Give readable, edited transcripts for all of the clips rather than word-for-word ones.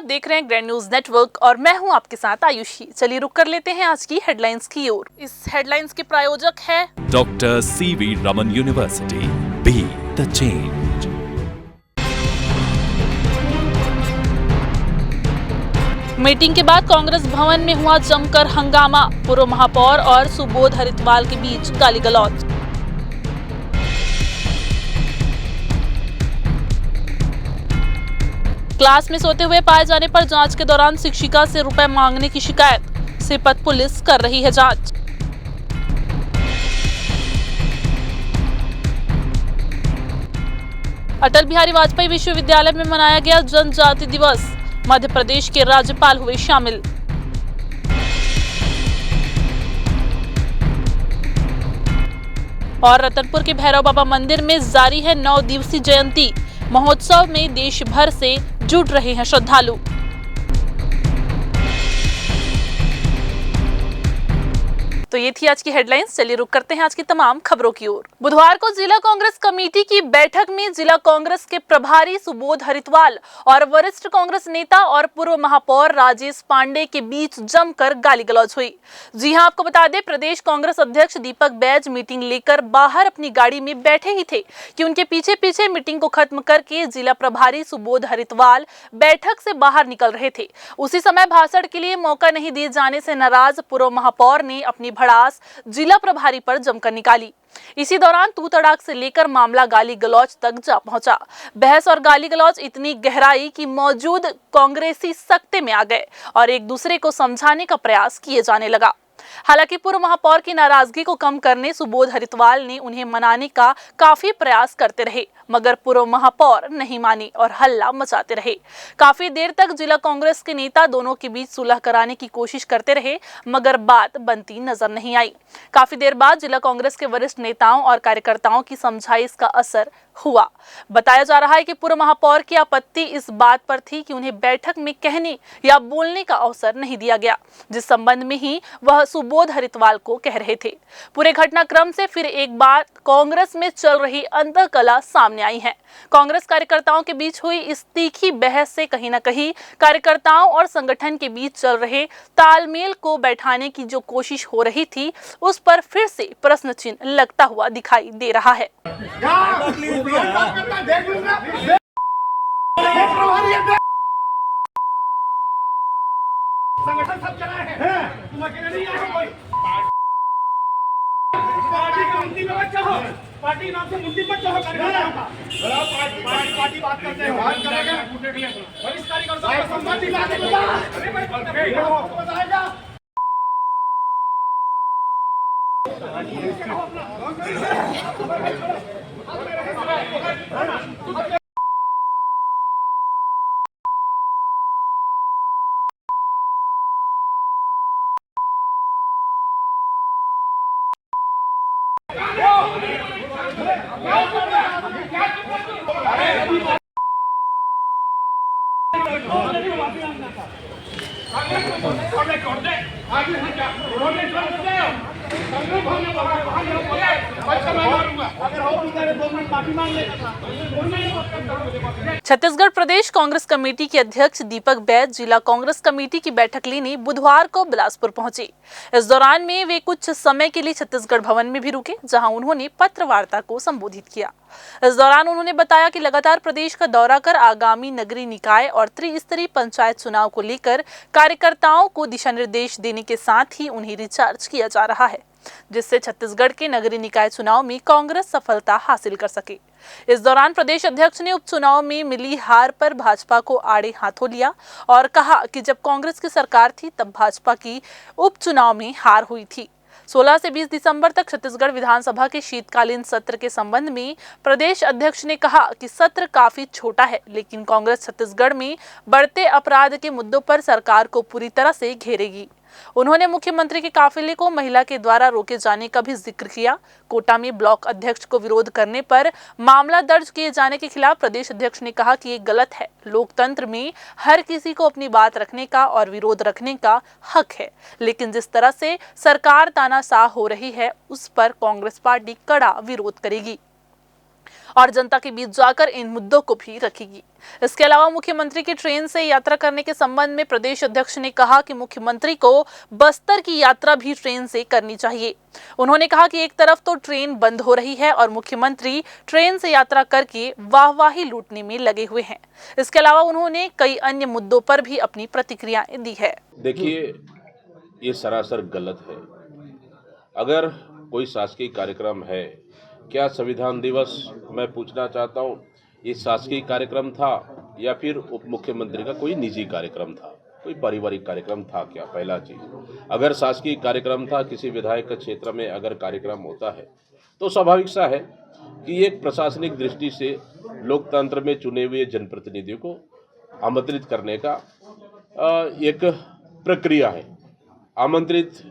आप देख रहे हैं ग्रैंड न्यूज नेटवर्क और मैं हूं आपके साथ आयुषी। चलिए रुक कर लेते हैं आज की हेडलाइंस की ओर। इस हेडलाइंस के प्रायोजक है doctor CV Raman university, be the change. Meeting के बाद कांग्रेस भवन में हुआ जमकर हंगामा। पूर्व महापौर और सुबोध हरितवाल के बीच गाली गलौज। क्लास में सोते हुए पाए जाने पर जांच के दौरान शिक्षिका से रुपए मांगने की शिकायत। सिपत पुलिस कर रही है जांच। अटल बिहारी वाजपेयी विश्वविद्यालय में मनाया गया जनजाति दिवस। मध्य प्रदेश के राज्यपाल हुए शामिल। और रतनपुर के भैरव बाबा मंदिर में जारी है 9 दिवसीय जयंती महोत्सव में देश भर से जुट रहे हैं श्रद्धालु। तो ये थी आज की हेडलाइंस। चलिए रुक करते हैं आज की तमाम खबरों की ओर। बुधवार को जिला कांग्रेस कमेटी की बैठक में जिला कांग्रेस के प्रभारी सुबोध हरितवाल और वरिष्ठ कांग्रेस नेता और पूर्व महापौर राजेश पांडे के बीच जमकर गाली गलौज हुई। जी हां, आपको बता दें, प्रदेश कांग्रेस अध्यक्ष दीपक बैज मीटिंग लेकर बाहर अपनी गाड़ी में बैठे ही थे कि उनके पीछे पीछे मीटिंग को खत्म करके जिला प्रभारी सुबोध हरितवाल बैठक से बाहर निकल रहे थे। उसी समय भाषण के लिए मौका नहीं दिए जाने से नाराज पूर्व महापौर ने अपनी भड़ास जिला प्रभारी पर जमकर निकाली। इसी दौरान तू तड़ाक से लेकर मामला गाली गलौज तक जा पहुंचा। बहस और गाली गलौज इतनी गहराई कि मौजूद कांग्रेसी सख्ते में आ गए और एक दूसरे को समझाने का प्रयास किए जाने लगा। हालांकि पूर्व महापौर की नाराजगी को कम करने सुबोध हरितवाल ने उन्हें मनाने का काफी प्रयास करते रहे, मगर पूर्व महापौर नहीं मानी और हल्ला मचाते रहे। काफी देर तक जिला कांग्रेस के नेता दोनों के बीच सुलह कराने की कोशिश करते रहे, मगर बात बनती नजर नहीं आई। काफी देर बाद जिला कांग्रेस के वरिष्ठ नेताओं और कार्यकर्ताओं की समझाइश का असर हुआ। बताया जा रहा है कि पूर्व महापौर की आपत्ति इस बात पर थी कि उन्हें बैठक में कहने या बोलने का अवसर नहीं दिया गया, जिस संबंध में ही वह सुबोध हरितवाल को कह रहे थे। पूरे घटनाक्रम से फिर एक बार कांग्रेस में चल रही अंतःकलह सामने आई है। कांग्रेस कार्यकर्ताओं के बीच हुई इस तीखी बहस से कहीं न कहीं कार्यकर्ताओं और संगठन के बीच चल रहे तालमेल को बैठाने की जो कोशिश हो रही थी, उस पर फिर से प्रश्न चिन्ह लगता हुआ दिखाई दे रहा है। संगठन सब चला है, तुम अकेले नहीं आए कोई। पार्टी का मुंडी में बच्चा हो, पार्टी नाम से मुंडी मत चाहो कार्यकर्ताओं का। पार्टी बात करते हो, बात करेगा वरिष्ठ कार्यकर्ताओं का सम्मान दिलाने के बाद अरे भाई बताएगा। छत्तीसगढ़ प्रदेश कांग्रेस कमेटी के अध्यक्ष दीपक बैज जिला कांग्रेस कमेटी की बैठक लेने बुधवार को बिलासपुर पहुंचे। इस दौरान में वे कुछ समय के लिए छत्तीसगढ़ भवन में भी रुके, जहां उन्होंने पत्र वार्ता को संबोधित किया। इस दौरान उन्होंने बताया कि लगातार प्रदेश का दौरा कर आगामी नगरीय निकाय और त्रिस्तरीय पंचायत चुनाव को लेकर कार्यकर्ताओं को दिशा निर्देश देने के साथ ही उन्हें रिचार्ज किया जा रहा है, जिससे छत्तीसगढ़ के नगरीय निकाय चुनाव में कांग्रेस सफलता हासिल कर सके। इस दौरान प्रदेश अध्यक्ष ने उपचुनाव में मिली हार पर भाजपा को आड़े हाथों लिया और कहा कि जब कांग्रेस की सरकार थी तब भाजपा की उपचुनाव में हार हुई थी। 16 से 20 दिसंबर तक छत्तीसगढ़ विधानसभा के शीतकालीन सत्र के संबंध में प्रदेश अध्यक्ष ने कहा कि सत्र काफी छोटा है, लेकिन कांग्रेस छत्तीसगढ़ में बढ़ते अपराध के मुद्दों पर सरकार को पूरी तरह से घेरेगी। उन्होंने मुख्यमंत्री के काफिले को महिला के द्वारा रोके जाने का भी जिक्र किया। कोटा में ब्लॉक अध्यक्ष को विरोध करने पर मामला दर्ज किए जाने के खिलाफ प्रदेश अध्यक्ष ने कहा कि ये गलत है। लोकतंत्र में हर किसी को अपनी बात रखने का और विरोध रखने का हक है, लेकिन जिस तरह से सरकार तानाशाह हो रही है उस पर कांग्रेस पार्टी कड़ा विरोध करेगी। और जनता के बीच जाकर इन मुद्दों को भी रखेगी। इसके अलावा मुख्यमंत्री की ट्रेन से यात्रा करने के संबंध में प्रदेश अध्यक्ष ने कहा कि मुख्यमंत्री को बस्तर की यात्रा भी ट्रेन से करनी चाहिए। उन्होंने कहा कि एक तरफ तो ट्रेन बंद हो रही है और मुख्यमंत्री ट्रेन से यात्रा करके वाहवाही लूटने में लगे हुए हैं। इसके अलावा उन्होंने कई अन्य मुद्दों पर भी अपनी प्रतिक्रिया दी है। देखिए, ये सरासर गलत है। अगर कोई शासकीय कार्यक्रम है, क्या संविधान दिवस, मैं पूछना चाहता हूँ, ये शासकीय कार्यक्रम था या फिर उप मुख्यमंत्री का कोई निजी कार्यक्रम था, कोई पारिवारिक कार्यक्रम था क्या? पहला चीज़, अगर शासकीय कार्यक्रम था, किसी विधायक के क्षेत्र में अगर कार्यक्रम होता है तो स्वाभाविक सा है कि एक प्रशासनिक दृष्टि से लोकतंत्र में चुने हुए जनप्रतिनिधियों को आमंत्रित करने का एक प्रक्रिया है। आमंत्रित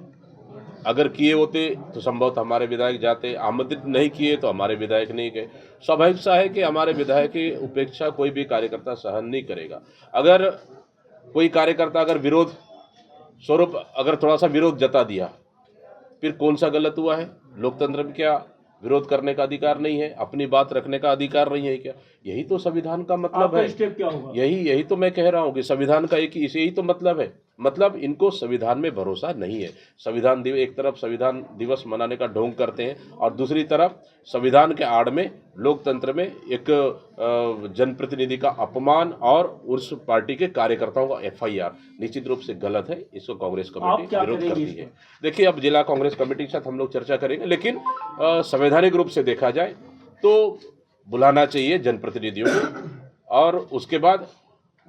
अगर किए होते तो संभवतः हमारे विधायक जाते, आमंत्रित नहीं किए तो हमारे विधायक नहीं गए। स्वाभाविक सा है कि हमारे विधायक की उपेक्षा कोई भी कार्यकर्ता सहन नहीं करेगा। अगर कोई कार्यकर्ता अगर विरोध स्वरूप अगर थोड़ा सा विरोध जता दिया, फिर कौन सा गलत हुआ है? लोकतंत्र में क्या विरोध करने का अधिकार नहीं है? अपनी बात रखने का अधिकार नहीं है क्या? यही तो संविधान का मतलब है। स्टेप क्या होगा? यही तो मैं कह रहा हूँ कि संविधान का एक यही तो मतलब है। मतलब इनको संविधान में भरोसा नहीं है। संविधान दिवस, एक तरफ संविधान दिवस मनाने का ढोंग करते हैं और दूसरी तरफ संविधान के आड़ में लोकतंत्र में एक जनप्रतिनिधि का अपमान और उस पार्टी के कार्यकर्ताओं का FIR निश्चित रूप से गलत है। इसको कांग्रेस कमेटी विरोध करती है। देखिए, अब जिला कांग्रेस कमेटी के साथ हम लोग चर्चा करेंगे, लेकिन संवैधानिक रूप से देखा जाए तो बुलाना चाहिए जनप्रतिनिधियों को, और उसके बाद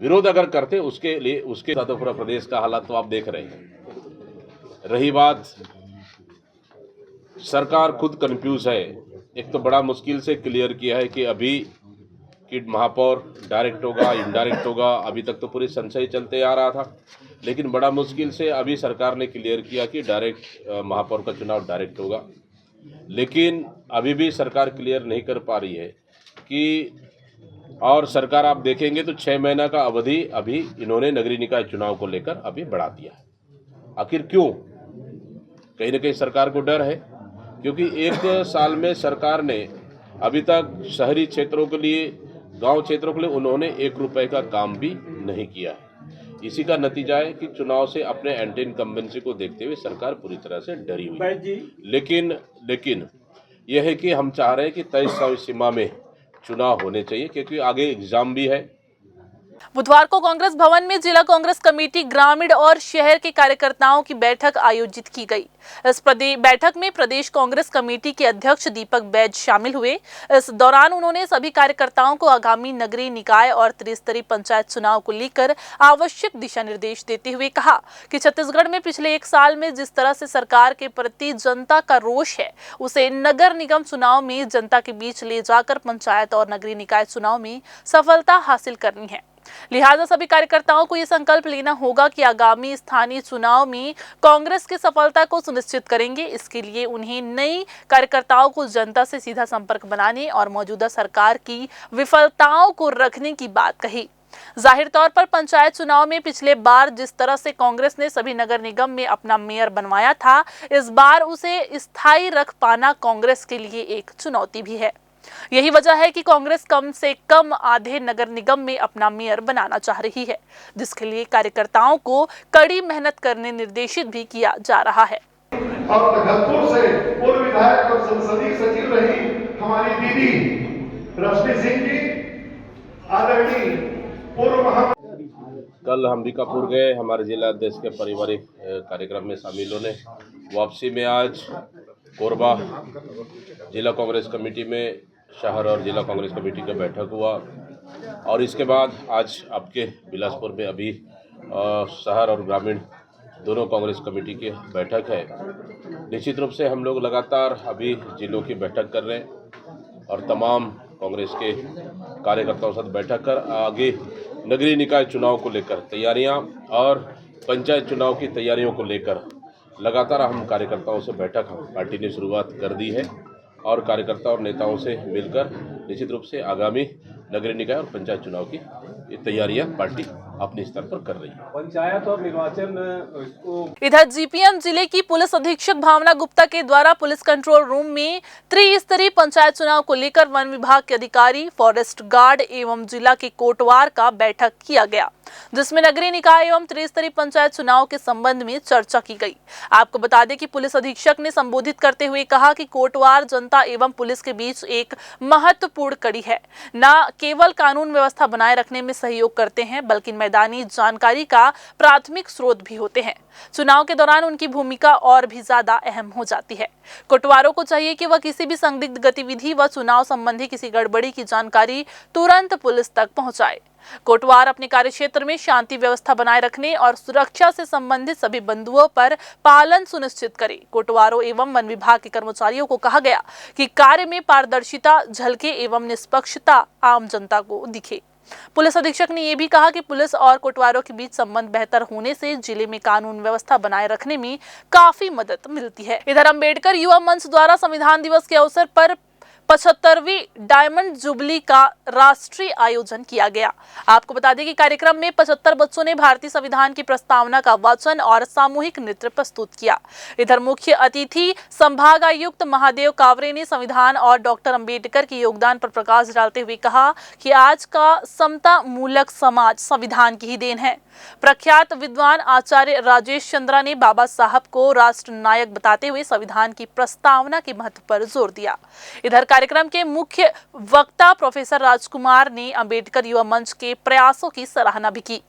विरोध अगर करते उसके लिए उसके साथ पूरा प्रदेश का हालात तो आप देख रहे हैं। रही बात, सरकार खुद कंफ्यूज है। एक तो बड़ा मुश्किल से क्लियर किया है कि अभी कि महापौर डायरेक्ट होगा, इनडायरेक्ट होगा। अभी तक तो पूरी संशय चलते आ रहा था, लेकिन बड़ा मुश्किल से अभी सरकार ने क्लियर किया कि डायरेक्ट महापौर का चुनाव डायरेक्ट होगा। लेकिन अभी भी सरकार क्लियर नहीं कर पा रही है कि, और सरकार आप देखेंगे तो 6 महीना का अवधि अभी इन्होंने नगरीय निकाय चुनाव को लेकर अभी बढ़ा दिया है। आखिर क्यों? कहीं ना कहीं सरकार को डर है, क्योंकि 1 साल में सरकार ने अभी तक शहरी क्षेत्रों के लिए, गांव क्षेत्रों के लिए उन्होंने 1 रुपए का काम भी नहीं किया है। इसी का नतीजा है कि चुनाव से अपने एंटी इनकम्बेंसी को देखते हुए सरकार पूरी तरह से डरी हुई है। लेकिन यह है कि हम चाह रहे हैं कि तय समय सीमा में चुनाव होने चाहिए, क्योंकि आगे एग्जाम भी है। बुधवार को कांग्रेस भवन में जिला कांग्रेस कमेटी ग्रामीण और शहर के कार्यकर्ताओं की बैठक आयोजित की गई। इस बैठक में प्रदेश कांग्रेस कमेटी के अध्यक्ष दीपक बैज शामिल हुए। इस दौरान उन्होंने सभी कार्यकर्ताओं को आगामी नगरीय निकाय और त्रिस्तरीय पंचायत चुनाव को लेकर आवश्यक दिशा निर्देश देते हुए कहा कि छत्तीसगढ़ में पिछले 1 साल में जिस तरह से सरकार के प्रति जनता का रोष है, उसे नगर निगम चुनाव में जनता के बीच ले जाकर पंचायत और नगरीय निकाय चुनाव में सफलता हासिल करनी है। लिहाजा सभी कार्यकर्ताओं को ये संकल्प लेना होगा कि आगामी स्थानीय चुनाव में कांग्रेस की सफलता को सुनिश्चित करेंगे। इसके लिए उन्हें नई कार्यकर्ताओं को जनता से सीधा संपर्क बनाने और मौजूदा सरकार की विफलताओं को रखने की बात कही। जाहिर तौर पर पंचायत चुनाव में पिछले बार जिस तरह से कांग्रेस ने सभी नगर निगम में अपना मेयर बनवाया था, इस बार उसे स्थायी रख पाना कांग्रेस के लिए एक चुनौती भी है। यही वजह है कि कांग्रेस कम से कम आधे नगर निगम में अपना मेयर बनाना चाह रही है, जिसके लिए कार्यकर्ताओं को कड़ी मेहनत करने निर्देशित भी किया जा रहा है। और भगतपुर से पूर्व विधायक और संसदीय सचिव रही हमारी दीदी रश्मि सिंह जी, आदरणीय पूर्व कल हम अंबिकापुर गए हमारे जिला अध्यक्ष के पारिवारिक कार्यक्रम में शामिल होने। वापसी में आज कोरबा जिला कांग्रेस कमेटी में शहर और जिला कांग्रेस कमेटी का बैठक हुआ, और इसके बाद आज आपके बिलासपुर में अभी शहर और ग्रामीण दोनों कांग्रेस कमेटी की बैठक है। निश्चित रूप से हम लोग लगातार अभी जिलों की बैठक कर रहे हैं और तमाम कांग्रेस के कार्यकर्ताओं के साथ बैठक कर आगे नगरीय निकाय चुनाव को लेकर तैयारियां और पंचायत चुनाव की तैयारियों को लेकर लगातार हम कार्यकर्ताओं से बैठक पार्टी ने शुरुआत कर दी है, और कार्यकर्ताओं और नेताओं से मिलकर निश्चित रूप से आगामी नगरीय निकाय और पंचायत चुनाव की तैयारियां पार्टी अपने स्तर पर कर रही है। पंचायत और निर्वाचन इसको इधर जीपीएम जिले की पुलिस अधीक्षक भावना गुप्ता के द्वारा पुलिस कंट्रोल रूम में त्रिस्तरीय पंचायत चुनाव को लेकर वन विभाग के अधिकारी, फॉरेस्ट गार्ड एवं जिला के कोटवार का बैठक किया गया, जिसमें नगरीय निकाय एवं त्रिस्तरीय पंचायत चुनाव के संबंध में चर्चा की गई। आपको बता दें कि पुलिस अधीक्षक ने संबोधित करते हुए कहा कि कोटवार जनता एवं पुलिस के बीच एक महत्वपूर्ण कड़ी है। न केवल कानून व्यवस्था बनाए रखने में सहयोग करते हैं, बल्कि मैदानी जानकारी का प्राथमिक स्रोत भी होते हैं। चुनाव के दौरान उनकी भूमिका और भी ज्यादा अहम हो जाती है। कोटवारों को चाहिए कि वह किसी भी संदिग्ध गतिविधि व चुनाव संबंधी किसी गड़बड़ी की जानकारी तुरंत पुलिस तक पहुंचाए। कोटवार अपने कार्यक्षेत्र में शांति व्यवस्था बनाए रखने और सुरक्षा से संबंधित सभी बिंदुओं पर पालन सुनिश्चित करें। कोटवारों एवं वन विभाग के कर्मचारियों को कहा गया कि कार्य में पारदर्शिता झलके एवं निष्पक्षता आम जनता को दिखे। पुलिस अधीक्षक ने यह भी कहा कि पुलिस और कोटवारों के बीच संबंध बेहतर होने से जिले में कानून व्यवस्था बनाए रखने में काफी मदद मिलती है। इधर अंबेडकर युवा मंच द्वारा संविधान दिवस के अवसर पर 75वीं डायमंड जुबली का राष्ट्रीय आयोजन किया गया। आपको बता दें कि कार्यक्रम में 75 बच्चों ने भारतीय संविधान की प्रस्तावना का वाचन और सामूहिक नृत्य प्रस्तुत किया। इधर मुख्य अतिथि संभाग आयुक्त महादेव कावरे ने संविधान और डॉक्टर अंबेडकर के योगदान पर प्रकाश डालते हुए कहा कि आज का समता मूलक समाज संविधान की ही देन है। प्रख्यात विद्वान आचार्य राजेश चंद्रा ने बाबा साहब को राष्ट्र नायक बताते हुए संविधान की प्रस्तावना के महत्व पर जोर दिया। इधर कार्यक्रम के मुख्य वक्ता प्रोफेसर राजकुमार ने अंबेडकर युवा मंच के प्रयासों की सराहना भी की।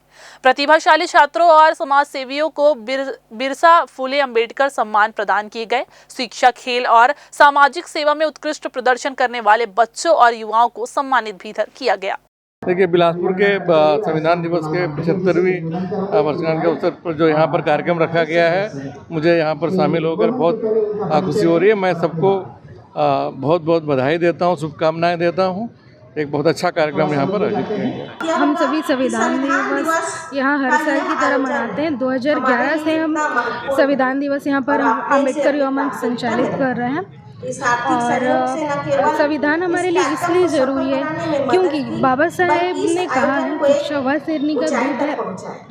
प्रतिभाशाली छात्रों और समाज सेवियों को बिरसा फुले अंबेडकर सम्मान प्रदान किए गए। शिक्षा, खेल और सामाजिक सेवा में उत्कृष्ट प्रदर्शन करने वाले बच्चों और युवाओं को सम्मानित भी किया गया। देखिए, बिलासपुर के संविधान दिवस के 75वीं वर्षगांठ के अवसर पर जो यहाँ पर कार्यक्रम रखा गया है, मुझे यहाँ पर शामिल होकर बहुत खुशी हो रही है। मैं सबको बहुत बहुत बधाई देता हूँ, शुभकामनाएं देता हूँ। एक बहुत अच्छा कार्यक्रम यहाँ पर आयोजित किया गया। हम सभी संविधान दिवस यहाँ हर साल की तरह मनाते हैं। 2011 से हम संविधान दिवस यहाँ पर अंबेडकर युवा मंच संचालित कर रहे हैं। और संविधान हमारे लिए इसलिए ज़रूरी है क्योंकि बाबा साहेब ने कहा है, शिक्षा वह शेरनी का दूध है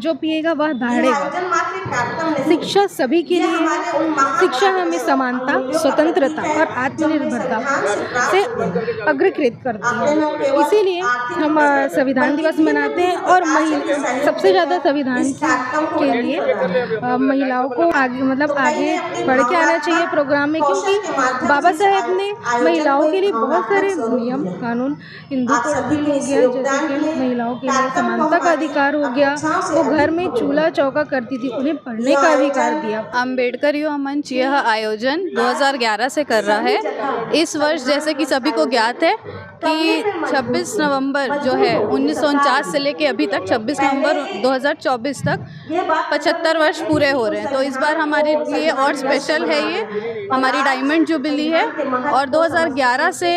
जो पिएगा वह दहाड़ेगा। शिक्षा सभी के लिए है। शिक्षा हमें समानता, स्वतंत्रता और आत्मनिर्भरता से अग्रकृत करती है। इसीलिए हम संविधान दिवस मनाते हैं और सबसे ज़्यादा संविधान के लिए महिलाओं को आगे आगे बढ़ के आना चाहिए प्रोग्राम में, क्योंकि बाबा साहेब ने महिलाओं के लिए बहुत सारे नियम कानून, हिंदू कोड बिल हो गया, जैसे कि महिलाओं के लिए समानता का अधिकार हो गया, वो घर में चूल्हा चौका करती थी, उन्हें पढ़ने का अधिकार दिया। अंबेडकर युवा मंच यह आयोजन 2011 से कर रहा है। इस वर्ष जैसे कि सभी को ज्ञात है कि 26 नवंबर जो है 1949 से लेके अभी तक 26 नवंबर 2024 तक 75 वर्ष पूरे हो रहे हैं। तो इस बार हमारे लिए और स्पेशल है, ये हमारी डायमंड जुबली है। और 2011 से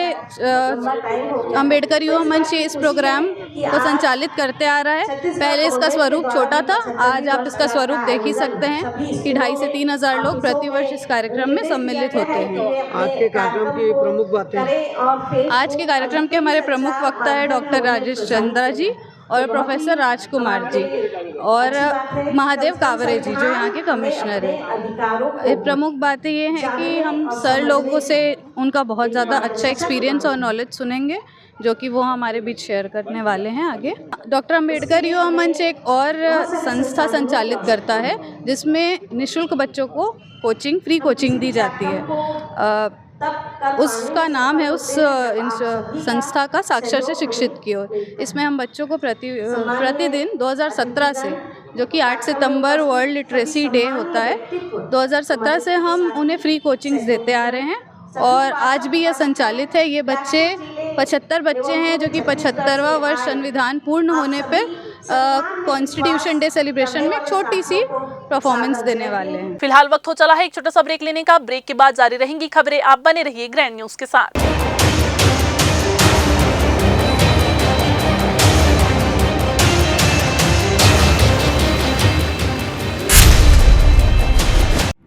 अंबेडकर युवा मंच इस प्रोग्राम को संचालित करते आ रहा है। पहले इसका स्वरूप छोटा था, आज आप इसका स्वरूप देख ही सकते हैं कि 2,500 से 3,000 लोग प्रतिवर्ष इस कार्यक्रम में सम्मिलित होते हैं। आज के कार्यक्रम की प्रमुख बातें, आज के कार्यक्रम के हमारे प्रमुख वक्ता है डॉक्टर राजेश चंद्रा जी और प्रोफेसर राजकुमार जी और महादेव कावरे जी जो यहाँ के कमिश्नर हैं। प्रमुख बातें ये हैं कि हम सर लोगों से उनका बहुत ज़्यादा अच्छा एक्सपीरियंस और नॉलेज सुनेंगे, जो कि वो हमारे बीच शेयर करने वाले हैं आगे। डॉक्टर अंबेडकर युवा मंच एक और संस्था संचालित करता है जिसमें निःशुल्क बच्चों को कोचिंग, फ्री कोचिंग दी जाती है। उसका नाम है उस संस्था का साक्षर से शिक्षित की ओर। इसमें हम बच्चों को प्रतिदिन 2017 से, जो कि 8 सितंबर वर्ल्ड लिटरेसी डे होता है, 2017 से हम उन्हें फ्री कोचिंग्स देते आ रहे हैं और आज भी यह संचालित है। ये बच्चे 75 बच्चे हैं जो कि 75वां वर्ष संविधान पूर्ण होने पर कॉन्स्टिट्यूशन डे सेलिब्रेशन में छोटी सी परफॉर्मेंस देने वाले हैं। फिलहाल वक्त हो चला है एक छोटा सा ब्रेक लेने का। ब्रेक के बाद जारी रहेंगी खबरें। आप बने रहिए ग्रैंड न्यूज के साथ।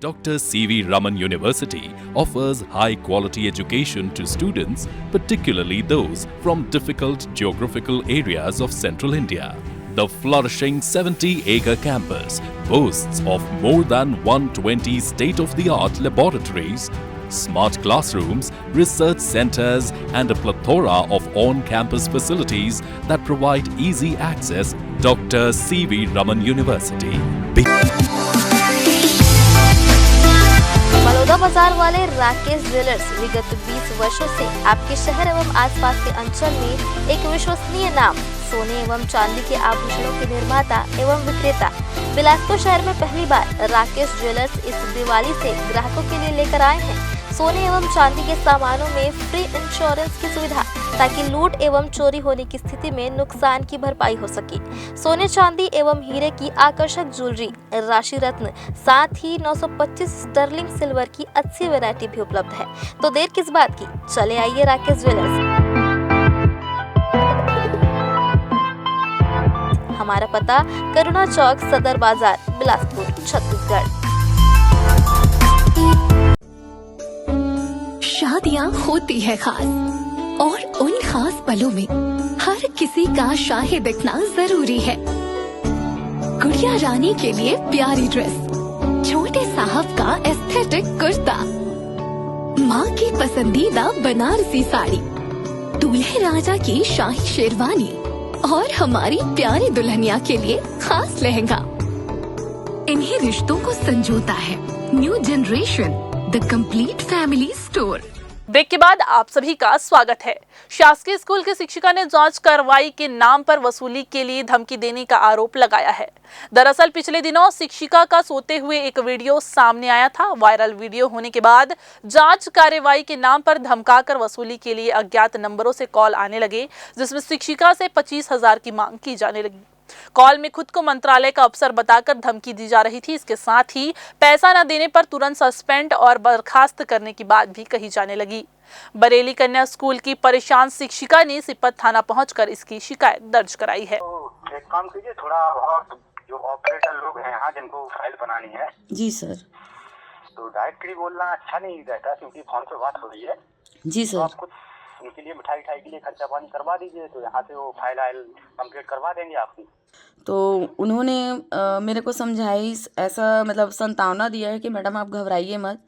Dr. C.V. Raman University offers high-quality education to students, particularly those from difficult geographical areas of central India. The flourishing 70-acre campus boasts of more than 120 state-of-the-art laboratories, smart classrooms, research centers, and a plethora of on-campus facilities that provide easy access. Dr. C.V. Raman University. Baloda बाजार वाले Rakesh jewellers विगत 20 वर्षों से आपके शहर एवं आसपास के अंचल में एक विश्वसनीय नाम, सोने एवं चांदी के आभूषणों के निर्माता एवं विक्रेता। बिलासपुर शहर में पहली बार राकेश ज्वेलर्स इस दिवाली से ग्राहकों के लिए लेकर आए हैं सोने एवं चांदी के सामानों में फ्री इंश्योरेंस की सुविधा, ताकि लूट एवं चोरी होने की स्थिति में नुकसान की भरपाई हो सके। सोने चांदी एवं हीरे की आकर्षक ज्वेलरी, राशि रत्न, साथ ही 925 स्टर्लिंग सिल्वर की अच्छी वैरायटी भी उपलब्ध है। तो देर किस बात की, चले आइए राकेश ज्वेलर्स। हमारा पता करुणा चौक, सदर बाजार, बिलासपुर, छत्तीसगढ़। शादियाँ होती है खास, और उन खास पलों में हर किसी का शाहिद दिखना जरूरी है। गुड़िया रानी के लिए प्यारी ड्रेस, छोटे साहब का एस्थेटिक कुर्ता, माँ की पसंदीदा बनारसी साड़ी, दूल्हे राजा की शाही शेरवानी और हमारी प्यारी दुल्हनिया के लिए खास लहंगा। इन्हीं रिश्तों को संजोता है new generation, the complete family store. Break के बाद आप सभी का स्वागत है। शासकीय स्कूल की शिक्षिका ने जांच कार्रवाई के नाम पर वसूली के लिए धमकी देने का आरोप लगाया है। दरअसल पिछले दिनों शिक्षिका का सोते हुए एक वीडियो सामने आया था। वायरल वीडियो होने के बाद जांच कार्रवाई के नाम पर धमकाकर वसूली के लिए अज्ञात नंबरों से कॉल आने लगे, जिसमें शिक्षिका से 25,000 की मांग की जाने लगी। कॉल में खुद को मंत्रालय का अफसर बताकर धमकी दी जा रही थी। इसके साथ ही पैसा न देने पर तुरंत सस्पेंड और बर्खास्त करने की बात भी कही जाने लगी। बरेली कन्या स्कूल की परेशान शिक्षिका ने सिपत थाना पहुंचकर इसकी शिकायत दर्ज कराई है। तो एक काम कीजिए, थोड़ा और जो ऑपरेटर लोग हैं यहाँ जिनको फाइल बनानी है। जी सर। तो डायरेक्टली बोलना अच्छा नहीं रहता, क्योंकि फोन पे बात हो रही है। जी सर। तो आप कुछ उनके लिए मिठाई के लिए खर्चा पानी करवा दीजिए, तो यहाँ से वो फाइल कंप्लीट करवा देंगे आपकी। तो उन्होंने मेरे को समझाई, ऐसा मतलब संतावना दिया है कि मैडम आप घबराइए मत,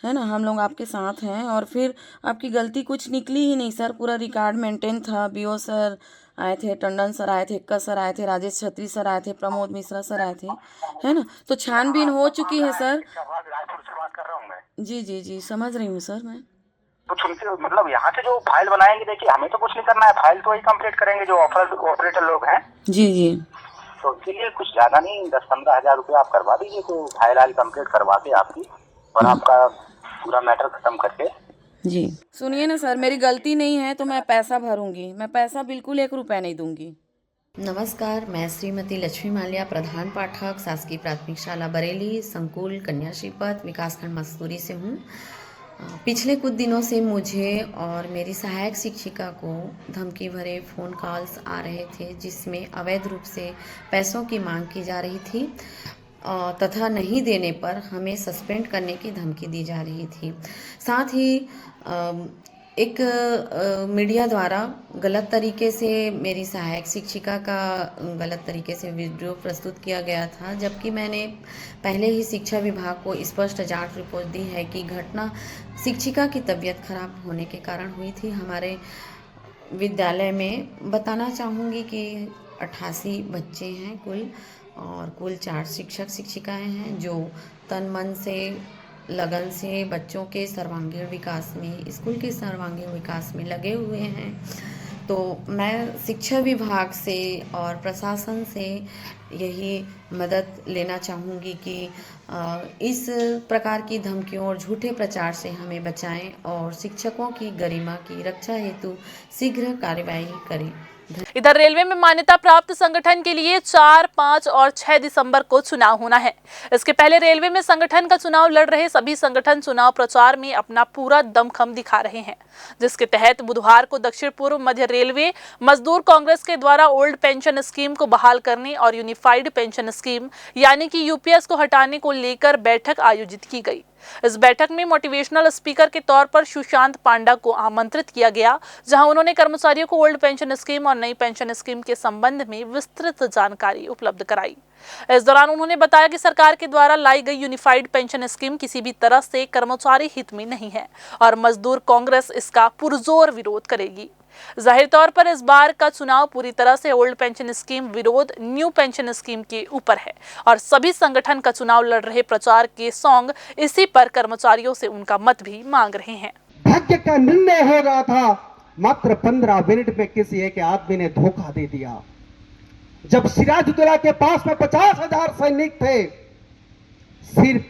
है ना, हम लोग आपके साथ हैं। और फिर आपकी गलती कुछ निकली ही नहीं सर, पूरा रिकॉर्ड मेंटेन था। बीओ सर आए थे, टंडन सर आए थे, एक्का सर आए थे, राजेश छत्री सर आए थे, प्रमोद मिश्रा सर आए थे, है ना। तो छानबीन हो चुकी है सर। जी समझ रही हूँ सर मैं। कुछ उनसे मतलब यहाँ से जो फाइल बनाएंगे, देखिए हमें तो कुछ नहीं करना है, फाइल तो वही कंप्लीट करेंगे जो ऑपरेटर लोग हैं। जी। तो इसीलिए कुछ ज्यादा नहीं, 10-15 हजार रुपये आप करवा दीजिए, तो फाइल कंप्लीट करवा के आपकी, और आपका पूरा मैटर खत्म करके। जी सुनिए ना सर, मेरी गलती नहीं है तो मैं पैसा भरूंगी, मैं पैसा बिल्कुल 1 रुपया नहीं दूंगी। नमस्कार, मैं श्रीमती लक्ष्मी माल्या, प्रधान पाठक, शासकीय प्राथमिक शाला बरेली, संकुल कन्या श्रीपत, विकासखंड मस्तूरी से हूँ। पिछले कुछ दिनों से मुझे और मेरी सहायक शिक्षिका को धमकी भरे फ़ोन कॉल्स आ रहे थे, जिसमें अवैध रूप से पैसों की मांग की जा रही थी तथा नहीं देने पर हमें सस्पेंड करने की धमकी दी जा रही थी। साथ ही एक मीडिया द्वारा गलत तरीके से मेरी सहायक शिक्षिका का गलत तरीके से वीडियो प्रस्तुत किया गया था, जबकि मैंने पहले ही शिक्षा विभाग को स्पष्ट जांच रिपोर्ट दी है कि घटना शिक्षिका की तबीयत खराब होने के कारण हुई थी। हमारे विद्यालय में बताना चाहूँगी कि 88 बच्चे हैं कुल, और कुल 4 शिक्षक शिक्षिकाएं हैं जो तन मन से लगन से बच्चों के सर्वांगीण विकास में, स्कूल के सर्वांगीण विकास में लगे हुए हैं। तो मैं शिक्षा विभाग से और प्रशासन से यही मदद लेना चाहूँगी कि इस प्रकार की धमकियों और झूठे प्रचार से हमें बचाएं और शिक्षकों की गरिमा की रक्षा हेतु शीघ्र कार्यवाही करें। इधर रेलवे में मान्यता प्राप्त संगठन के लिए 4, 5 और 6 दिसंबर को चुनाव होना है। इसके पहले रेलवे में संगठन का चुनाव लड़ रहे सभी संगठन चुनाव प्रचार में अपना पूरा दमखम दिखा रहे हैं, जिसके तहत बुधवार को दक्षिण पूर्व मध्य रेलवे मजदूर कांग्रेस के द्वारा ओल्ड पेंशन स्कीम को बहाल करने और यूनिफाइड पेंशन स्कीम यानी कि यूपीएस को हटाने को लेकर बैठक आयोजित की गई। इस बैठक में मोटिवेशनल स्पीकर के तौर पर सुशांत पांडा को आमंत्रित किया गया, जहां उन्होंने कर्मचारियों को ओल्ड पेंशन स्कीम और नई पेंशन स्कीम के संबंध में विस्तृत जानकारी उपलब्ध कराई। इस दौरान उन्होंने बताया कि सरकार के द्वारा लाई गई यूनिफाइड पेंशन स्कीम किसी भी तरह से कर्मचारी हित में नहीं है और मजदूर कांग्रेस इसका पुरजोर विरोध करेगी। जाहिर तौर पर इस बार का चुनाव पूरी तरह से ओल्ड पेंशन स्कीम विरोध न्यू पेंशन स्कीम के ऊपर है और सभी संगठन का चुनाव लड़ रहे प्रचार के सॉन्ग इसी पर कर्मचारियों से उनका मत भी मांग रहे हैं। भाग्य का निर्णय हो रहा था, मात्र 15 मिनट में किसी एक आदमी ने धोखा दे दिया। जब सिराजुद्दौला के पास में 50,000 सैनिक थे, सिर्फ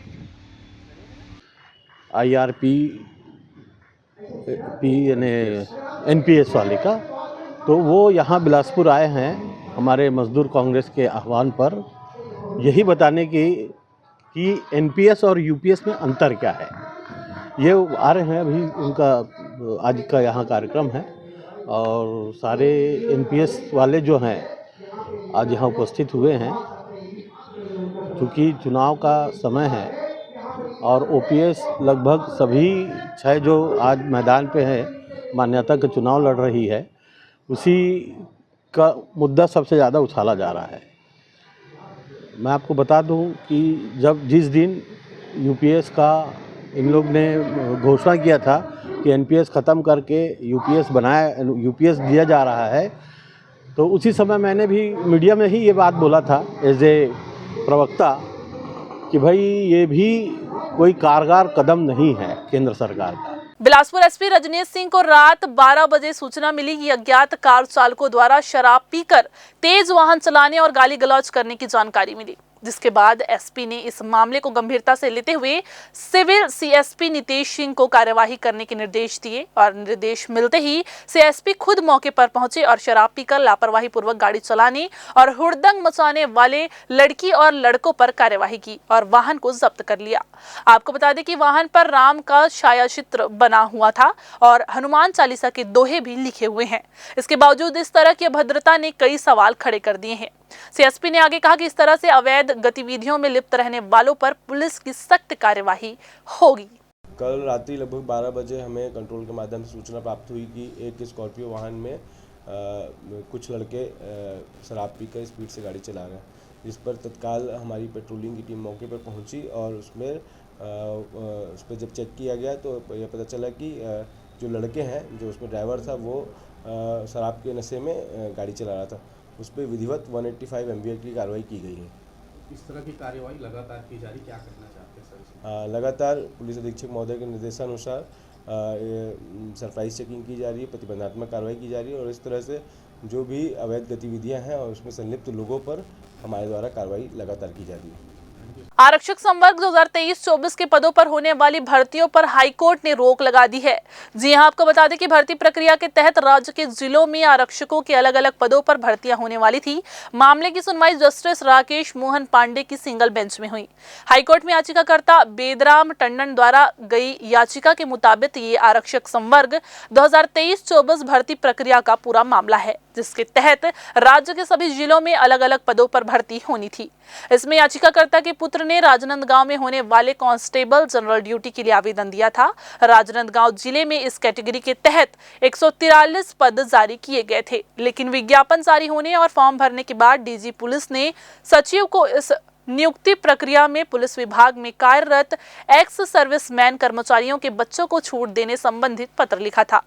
IRP यानी NPS वाले का, तो वो यहाँ बिलासपुर आए हैं हमारे मजदूर कांग्रेस के आह्वान पर, यही बताने की कि NPS और UPS में अंतर क्या है। ये आ रहे हैं, अभी उनका आज का यहाँ कार्यक्रम है और सारे NPS वाले जो हैं आज यहाँ उपस्थित हुए हैं। क्योंकि चुनाव का समय है और OPS लगभग सभी 6 जो आज मैदान पे है मान्यता का चुनाव लड़ रही है, उसी का मुद्दा सबसे ज़्यादा उछाला जा रहा है। मैं आपको बता दूं कि जिस दिन UPS का इन लोग ने घोषणा किया था कि NPS ख़त्म करके UPS दिया जा रहा है, तो उसी समय मैंने भी मीडिया में ही ये बात बोला था एज ए प्रवक्ता कि भाई ये भी कोई कारगर कदम नहीं है केंद्र सरकार का। बिलासपुर SP रजनीश सिंह को रात 12 बजे सूचना मिली कि अज्ञात कार चालकों द्वारा शराब पीकर तेज वाहन चलाने और गाली गलौज करने की जानकारी मिली, जिसके बाद SP ने इस मामले को गंभीरता से लेते हुए सिविल CSP नितेश सिंह को कार्यवाही करने के निर्देश दिए और निर्देश मिलते ही CSP खुद मौके पर पहुंचे और शराब पीकर लापरवाही पूर्वक गाड़ी चलाने और हुड़दंग मचाने वाले लड़की और लड़कों पर कार्यवाही की और वाहन को जब्त कर लिया। आपको बता दें कि वाहन पर राम का छाया चित्र बना हुआ था और हनुमान चालीसा के दोहे भी लिखे हुए हैं। इसके बावजूद इस तरह की अभद्रता ने कई सवाल खड़े कर दिए हैं। CSP ने आगे कहा कि इस तरह से अवैध गतिविधियों में लिप्त रहने वालों पर पुलिस की सख्त कार्यवाही होगी। कल रात्रि लगभग 12 बजे हमें कंट्रोल के माध्यम से सूचना प्राप्त हुई कि एक स्कॉर्पियो वाहन में कुछ लड़के शराब पीकर स्पीड से गाड़ी चला रहे हैं, जिस पर तत्काल हमारी पेट्रोलिंग की टीम मौके पर पहुंची और उस पर जब चेक किया गया तो यह पता चला कि जो लड़के हैं, जो उसमें ड्राइवर था, वो शराब के नशे में गाड़ी चला रहा था। उस पर विधिवत 185 MVA की कार्रवाई की गई है। इस तरह की कार्रवाई लगातार की जा रही, क्या करना चाहते हैं सर? लगातार पुलिस अधीक्षक महोदय के निर्देशानुसार सरप्राइज चेकिंग की जा रही है, प्रतिबंधात्मक कार्रवाई की जा रही है और इस तरह से जो भी अवैध गतिविधियां हैं और उसमें संलिप्त लोगों पर हमारे द्वारा कार्रवाई लगातार की जा रही है। आरक्षक संवर्ग 2023-24 के पदों पर होने वाली भर्तियों पर हाईकोर्ट ने रोक लगा दी है। जी हां, आपको बता दें कि भर्ती प्रक्रिया के तहत राज्य के जिलों में आरक्षकों के अलग अलग पदों पर भर्तियां होने वाली थी। मामले की सुनवाई जस्टिस राकेश मोहन पांडे की सिंगल बेंच में हुई। हाईकोर्ट में याचिकाकर्ता बेदराम टंडन द्वारा गई याचिका के मुताबिक ये आरक्षक संवर्ग 2023-24 भर्ती प्रक्रिया का पूरा मामला है, जिसके तहत राज्य के सभी जिलों में अलग अलग पदों पर भर्ती होनी थी। इसमें याचिकाकर्ता के पुत्र ने राजनांदगांव में होने वाले कांस्टेबल जनरल ड्यूटी के लिए आवेदन दिया था। राजनांदगांव जिले में इस कैटेगरी के तहत 143 पद जारी किए गए थे, लेकिन विज्ञापन जारी होने और फॉर्म भरने के बाद DG पुलिस ने सचिव को इस नियुक्ति प्रक्रिया में पुलिस विभाग में कार्यरत एक्स सर्विसमैन कर्मचारियों के बच्चों को छूट देने संबंधित पत्र लिखा था।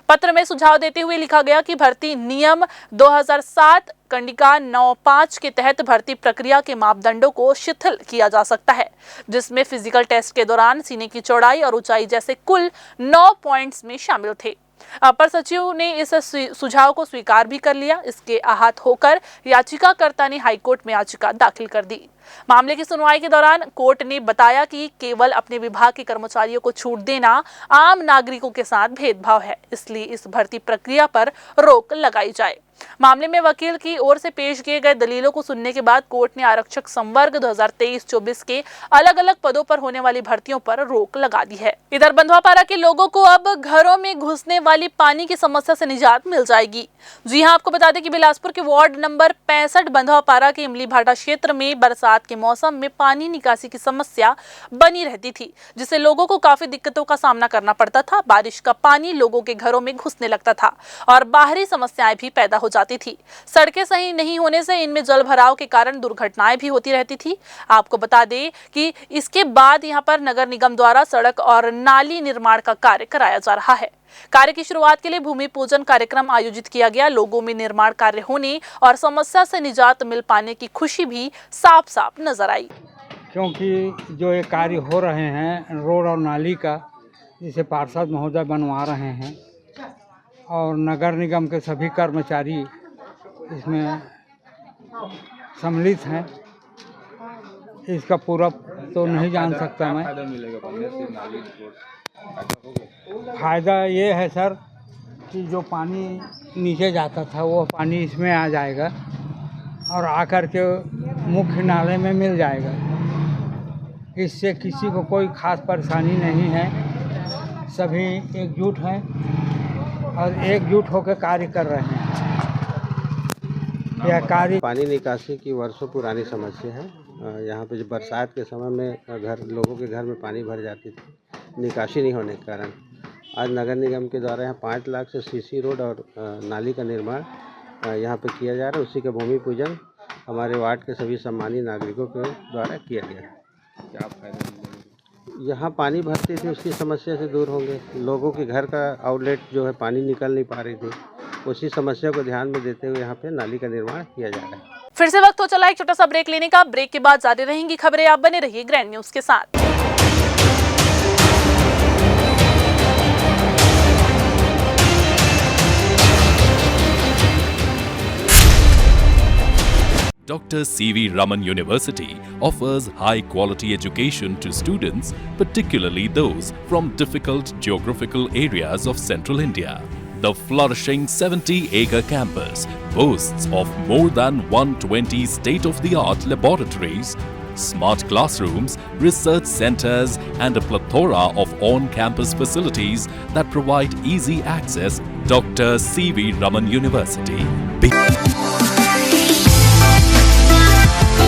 पत्र में सुझाव देते हुए लिखा गया कि भर्ती नियम 2007 कंडिका 9(5) के तहत भर्ती प्रक्रिया के मापदंडों को शिथिल किया जा सकता है, जिसमें फिजिकल टेस्ट के दौरान सीने की चौड़ाई और ऊंचाई जैसे कुल 9 पॉइंट्स में शामिल थे। अपर सचिव ने इस सुझाव को स्वीकार भी कर लिया। इसके आहत होकर याचिकाकर्ता ने हाईकोर्ट में याचिका दाखिल कर दी। मामले की सुनवाई के दौरान कोर्ट ने बताया कि केवल अपने विभाग के कर्मचारियों को छूट देना आम नागरिकों के साथ भेदभाव है, इसलिए इस भर्ती प्रक्रिया पर रोक लगाई जाए। मामले में वकील की ओर से पेश किए गए दलीलों को सुनने के बाद कोर्ट ने आरक्षक संवर्ग 2023-24 के अलग अलग पदों पर होने वाली भर्तियों पर रोक लगा दी है। इधर बंधुआपारा के लोगों को अब घरों में घुसने वाली पानी की समस्या से निजात मिल जाएगी। जी हां, आपको बता दें कि बिलासपुर के वार्ड नंबर 65 बंधुआपारा के इमली भाटा क्षेत्र में बरसात के मौसम में पानी निकासी की समस्या बनी रहती थी, जिससे लोगों को काफी दिक्कतों का सामना करना पड़ता था। बारिश का पानी लोगों के घरों में घुसने लगता था और बाहरी समस्याएं भी पैदा हो जाती थी। सड़कें सही नहीं होने से इनमें जल भराव के कारण दुर्घटनाएं भी होती रहती थी। आपको बता दें कि इसके बाद यहां पर नगर निगम द्वारा सड़क और नाली निर्माण का कार्य कराया जा रहा है। कार्य की शुरुआत के लिए भूमि पूजन कार्यक्रम आयोजित किया गया। लोगों में निर्माण कार्य होने और समस्या से निजात मिल पाने की खुशी भी साफ साफ नजर आई। क्योंकि जो ये कार्य हो रहे हैं रोड और नाली का, जिसे पार्षद महोदय बनवा रहे हैं और नगर निगम के सभी कर्मचारी इसमें सम्मिलित हैं, इसका पूरा तो नहीं जान सकता मैं। फायदा ये है सर कि जो पानी नीचे जाता था वो पानी इसमें आ जाएगा और आकर के मुख्य नाले में मिल जाएगा। इससे किसी को कोई खास परेशानी नहीं है। सभी एकजुट हैं और एकजुट होकर कार्य कर रहे हैं। यह कार्य पानी निकासी की वर्षों पुरानी समस्या है। यहाँ पे जो बरसात के समय में लोगों के घर में पानी भर जाती थी, निकासी नहीं होने के कारण आज नगर निगम के द्वारा यहाँ 5 लाख से सीसी रोड और नाली का निर्माण यहाँ पे किया जा रहा है। उसी का भूमि पूजन हमारे वार्ड के सभी सम्मानित नागरिकों के द्वारा किया गया। क्या फायदा मिलेगा? यहाँ पानी भरती थी, उसकी समस्या से दूर होंगे। लोगों के घर का आउटलेट जो है पानी निकल नहीं पा रही थी, उसी समस्या को ध्यान में देते हुए यहाँ पे नाली का निर्माण किया जा रहा है। फिर से वक्त हो चला एक छोटा सा ब्रेक लेने का। ब्रेक के बाद जारी रहेंगी खबरें। आप बने रहिए ग्रैंड न्यूज के साथ। Dr. C.V. Raman University offers high-quality education to students, particularly those from difficult geographical areas of central India. The flourishing 70-acre campus boasts of more than 120 state-of-the-art laboratories, smart classrooms, research centers, and a plethora of on-campus facilities that provide easy access. Dr. C.V. Raman University.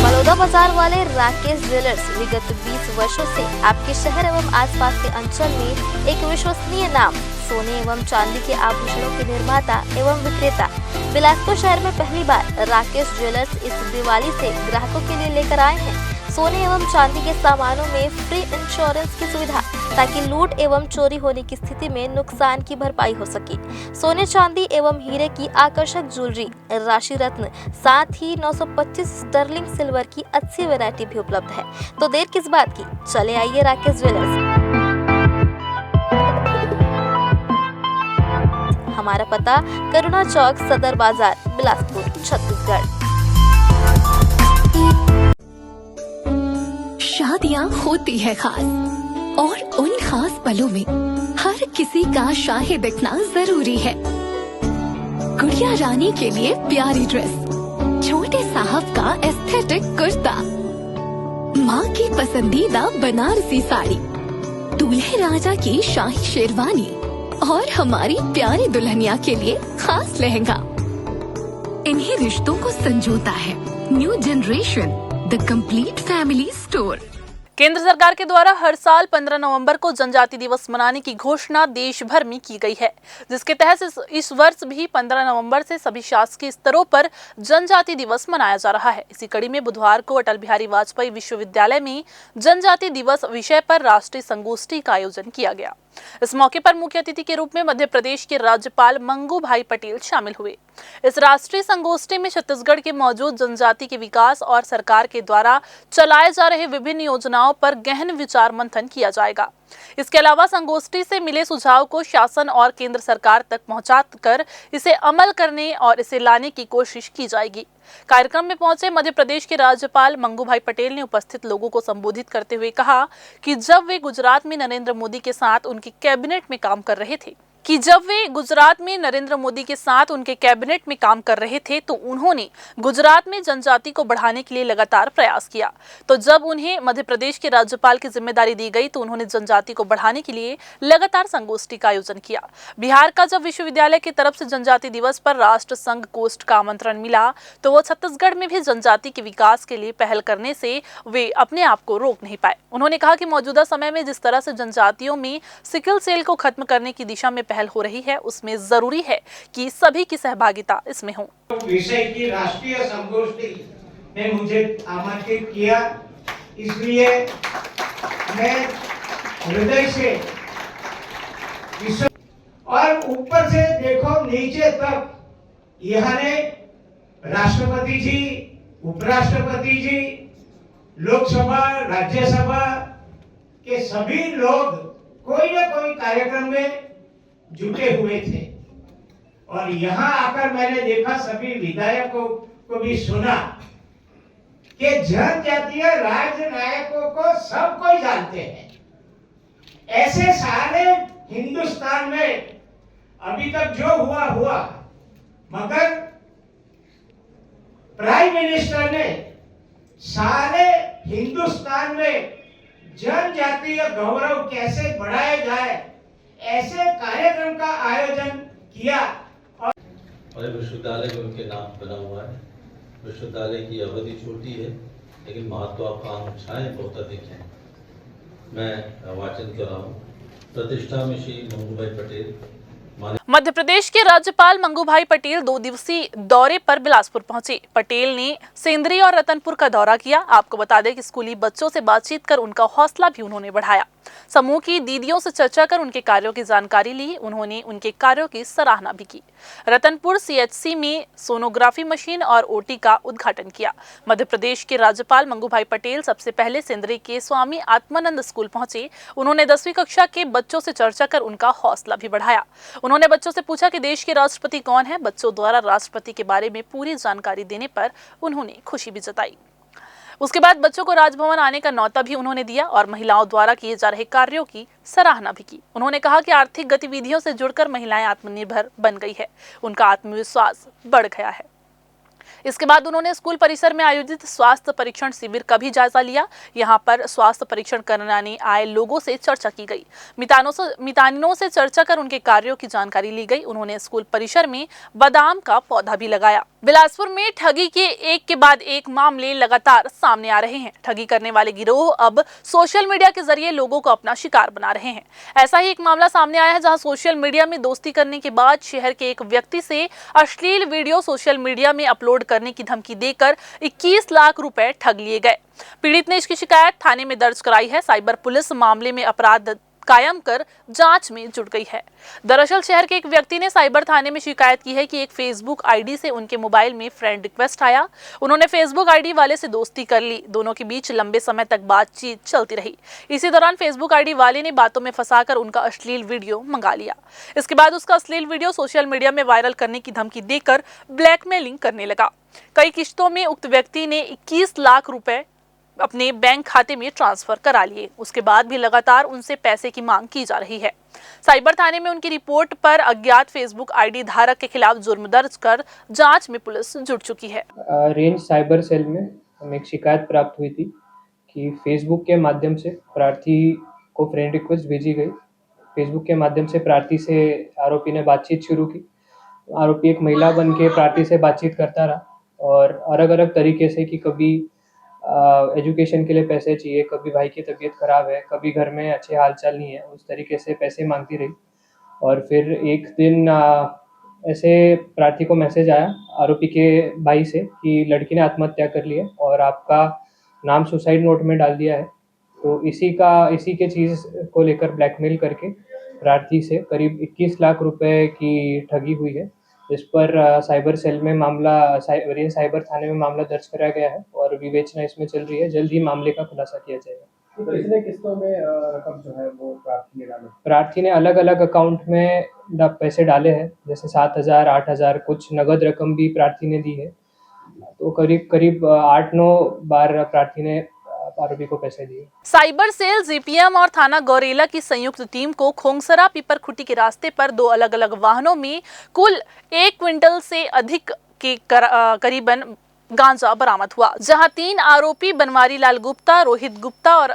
Baloda बाजार वाले Rakesh jewellers विगत 20 वर्षों से आपके शहर एवं आसपास के अंचल में एक विश्वसनीय नाम, सोने एवं चांदी के आभूषणों के निर्माता एवं विक्रेता। बिलासपुर शहर में पहली बार राकेश ज्वेलर्स इस दिवाली से ग्राहकों के लिए लेकर आए हैं सोने एवं चांदी के सामानों में फ्री इंश्योरेंस की सुविधा, ताकि लूट एवं चोरी होने की स्थिति में नुकसान की भरपाई हो सके। सोने चांदी एवं हीरे की आकर्षक ज्वेलरी, राशि रत्न, साथ ही 925 स्टर्लिंग सिल्वर की अच्छी वैरायटी भी उपलब्ध है। तो देर किस बात की, चले आइए राकेश ज्वेलर्स। हमारा पता करुणा चौक, सदर बाजार, बिलासपुर, छत्तीसगढ़। शादियाँ होती है खास और उन खास पलों में हर किसी का शाही दिखना जरूरी है। गुड़िया रानी के लिए प्यारी ड्रेस, छोटे साहब का एस्थेटिक कुर्ता, माँ की पसंदीदा बनारसी साड़ी, दूल्हे राजा की शाही शेरवानी और हमारी प्यारी दुल्हनिया के लिए खास लहंगा। इन्हीं रिश्तों को संजोता है new generation, the complete family store. केंद्र सरकार के द्वारा हर साल 15 नवंबर को जनजाति दिवस मनाने की घोषणा देश भर में की गई है, जिसके तहत इस वर्ष भी 15 नवंबर से सभी शासकीय स्तरों पर जनजाति दिवस मनाया जा रहा है। इसी कड़ी में बुधवार को अटल बिहारी वाजपेयी विश्वविद्यालय में जनजाति दिवस विषय पर राष्ट्रीय संगोष्ठी का आयोजन किया गया। इस मौके पर मुख्य अतिथि के रूप में मध्य प्रदेश के राज्यपाल मंगू भाई पटेल शामिल हुए। इस राष्ट्रीय संगोष्ठी में छत्तीसगढ़ के मौजूद जनजाति के विकास और सरकार के द्वारा चलाए जा रहे विभिन्न योजनाओं पर गहन विचार मंथन किया जाएगा। इसके अलावा संगोष्ठी से मिले सुझाव को शासन और केंद्र सरकार तक पहुंचाकर इसे अमल करने और इसे लाने की कोशिश की जाएगी। कार्यक्रम में पहुंचे मध्य प्रदेश के राज्यपाल मंगू भाई पटेल ने उपस्थित लोगों को संबोधित करते हुए कहा कि जब वे गुजरात में नरेंद्र मोदी के साथ उनकी कैबिनेट में काम कर रहे थे कि जब वे गुजरात में नरेंद्र मोदी के साथ उनके कैबिनेट में काम कर रहे थे तो उन्होंने गुजरात में जनजाति को बढ़ाने के लिए लगातार प्रयास किया। तो जब उन्हें मध्य प्रदेश के राज्यपाल की जिम्मेदारी दी गई तो उन्होंने जनजाति को बढ़ाने के लिए लगातार संगोष्ठी का आयोजन किया। बिहार का जब विश्वविद्यालय की तरफ से जनजाति दिवस पर राष्ट्र संघ गोष्ठ का आमंत्रण मिला तो वो छत्तीसगढ़ में भी जनजाति के विकास के लिए पहल करने से वे अपने आप को रोक नहीं पाए। उन्होंने कहा कि मौजूदा समय में जिस तरह से जनजातियों में सिकल सेल को खत्म करने की दिशा में पहल हो रही है उसमें जरूरी है कि सभी की सहभागिता इसमें हो। विषय की राष्ट्रीय संगोष्ठी ने मुझे आमंत्रित किया, इसलिए मैं हृदय से और ऊपर से देखो नीचे तक यहाँ ने राष्ट्रपति जी, उपराष्ट्रपति जी, लोकसभा, राज्यसभा के सभी लोग कोई न कोई कार्यक्रम में जुटे हुए थे और यहाँ आकर मैंने देखा सभी विधायकों को भी सुना कि जनजातीय राजनायकों को सब कोई जानते हैं। ऐसे सारे हिंदुस्तान में अभी तक जो हुआ, मगर प्राइम मिनिस्टर ने सारे हिंदुस्तान में जनजातीय गौरव कैसे बढ़ाया जाए ऐसे कार्यक्रम का आयोजन किया। और विश्वविद्यालय में उनके नाम बना हुआ है। विश्वविद्यालय की अवधि छोटी है लेकिन महत्वाकांक्षाएं बहुत अधिक हैं। मैं वाचन कर रहा हूँ। प्रतिष्ठा में श्री मंगूभाई पटेल। मध्य प्रदेश के राज्यपाल मंगूभाई पटेल 2 दिवसीय दौरे पर बिलासपुर पहुंचे। पटेल ने सेंद्री और रतनपुर का दौरा किया। आपको बता दें कि स्कूली बच्चों से बातचीत कर उनका हौसला भी उन्होंने बढ़ाया। समूह की दीदियों से चर्चा कर उनके कार्यों की जानकारी ली। उन्होंने उनके कार्यों की सराहना भी की। रतनपुर CHC में सोनोग्राफी मशीन और OT का उद्घाटन किया। मध्य प्रदेश के राज्यपाल मंगूभाई पटेल सबसे पहले सेंद्री के स्वामी आत्मानंद स्कूल पहुंचे। उन्होंने 10वीं कक्षा के बच्चों से चर्चा कर उनका हौसला भी बढ़ाया। उन्होंने बच्चों से पूछा कि देश के राष्ट्रपति कौन है। बच्चों द्वारा राष्ट्रपति के बारे में पूरी जानकारी देने पर उन्होंने खुशी भी जताई। उसके बाद बच्चों को राजभवन आने का न्योता भी उन्होंने दिया और महिलाओं द्वारा किए जा रहे कार्यों की सराहना भी की। उन्होंने कहा कि आर्थिक गतिविधियों से जुड़कर महिलाएं आत्मनिर्भर बन गई है, उनका आत्मविश्वास बढ़ गया है। इसके बाद उन्होंने स्कूल परिसर में आयोजित स्वास्थ्य परीक्षण शिविर का भी जायजा लिया। यहाँ पर स्वास्थ्य परीक्षण कराने आए लोगों से चर्चा की गई। मितानिनों से चर्चा कर उनके कार्यों की जानकारी ली गई। उन्होंने स्कूल परिसर में बादाम का पौधा भी लगाया। बिलासपुर में ठगी के एक के बाद एक मामले लगातार सामने आ रहे हैं। ठगी करने वाले गिरोह अब सोशल मीडिया के जरिए लोगों को अपना शिकार बना रहे हैं। ऐसा ही एक मामला सामने आया है जहां सोशल मीडिया में दोस्ती करने के बाद शहर के एक व्यक्ति से अश्लील वीडियो सोशल मीडिया में अपलोड करने की धमकी देकर 21 लाख रुपए ठग लिए गए। पीड़ित ने इसकी शिकायत थाने में दर्ज कराई है। साइबर पुलिस मामले में अपराध कायम कर जांच में जुट गई है। दरअसल शहर के एक व्यक्ति ने साइबर थाने में शिकायत की है कि एक फेसबुक आईडी से उनके मोबाइल में फ्रेंड रिक्वेस्ट आया। उन्होंने फेसबुक आईडी वाले से दोस्ती कर ली। दोनों के बीच लंबे समय तक बातचीत चलती रही। इसी दौरान फेसबुक आईडी वाले ने बातों में फंसाकर उनका अश्लील वीडियो मंगा लिया। इसके बाद उसका अश्लील वीडियो सोशल मीडिया में वायरल करने की धमकी देकर ब्लैकमेलिंग करने लगा। कई किश्तों में उक्त व्यक्ति ने 21 लाख रुपए अपने बैंक खाते में ट्रांसफर करा लिए। उसके बाद भी लगातार उनसे पैसे की मांग की जा रही है। साइबर थाने में उनकी रिपोर्ट पर अज्ञात फेसबुक आईडी धारक के खिलाफ जुर्म दर्ज कर जांच में पुलिस जुट चुकी है। रेंज साइबर सेल में हमें एक शिकायत प्राप्त हुई थी कि फेसबुक के माध्यम से प्रार्थी को फ्रेंड रिक्वेस्ट भेजी गई। फेसबुक के माध्यम से प्रार्थी से आरोपी ने बातचीत शुरू की। आरोपी एक महिला बन के प्रार्थी से बातचीत करता रहा और अलग अलग तरीके से कि कभी एजुकेशन के लिए पैसे चाहिए, कभी भाई की तबीयत खराब है, कभी घर में अच्छे हालचाल नहीं है, उस तरीके से पैसे मांगती रही। और फिर एक दिन ऐसे प्रार्थी को मैसेज आया आरोपी के भाई से कि लड़की ने आत्महत्या कर ली है और आपका नाम सुसाइड नोट में डाल दिया है। तो इसी के चीज़ को लेकर ब्लैकमेल करके प्रार्थी से करीब 21 लाख रुपए की ठगी हुई है। इस पर साइबर सेल में मामला रेंज साइबर थाने में मामला दर्ज कराया गया है और विवेचना इसमें चल रही है। जल्द ही मामले का खुलासा किया जाएगा। कितने किस्तों में रकम जो है वो प्रार्थी ने डाली? प्रार्थी ने अलग अलग अकाउंट में पैसे डाले हैं, जैसे 7,000, 8,000, कुछ नगद रकम भी प्रार्थी ने दी है। तो करीब 8-9 बार प्रार्थी ने आरोपी को पैसे दिए। साइबर सेल, जीपीएम और थाना गौरेला की संयुक्त टीम को खोंगसरा पीपरखुटी के रास्ते पर 2 अलग-अलग वाहनों में कुल 1 क्विंटल से अधिक के करीबन गांजा बरामद हुआ, जहां 3 आरोपी बनवारी लाल गुप्ता, रोहित गुप्ता और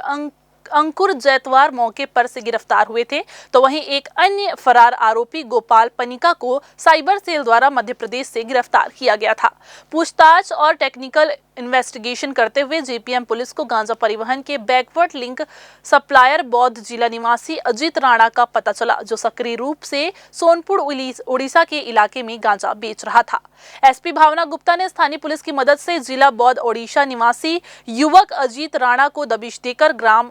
अंकुर जैतवार मौके पर से गिरफ्तार हुए थे, तो वहीं एक अन्य फरार आरोपी गोपाल पनिका को साइबर सेल द्वारा मध्य प्रदेश से गिरफ्तार किया गया था। पूछताछ और टेक्निकल इन्वेस्टिगेशन करते हुए जेपीएम पुलिस को गांजा परिवहन के बैकवर्ड लिंक सप्लायर बौद्ध जिला निवासी अजीत राणा का पता चला, जो सक्रिय रूप से सोनपुर उड़ीसा के इलाके में गांजा बेच रहा था। एसपी भावना गुप्ता ने स्थानीय पुलिस की मदद से जिला बौद्ध ओडिशा निवासी युवक अजीत राणा को दबिश देकर ग्राम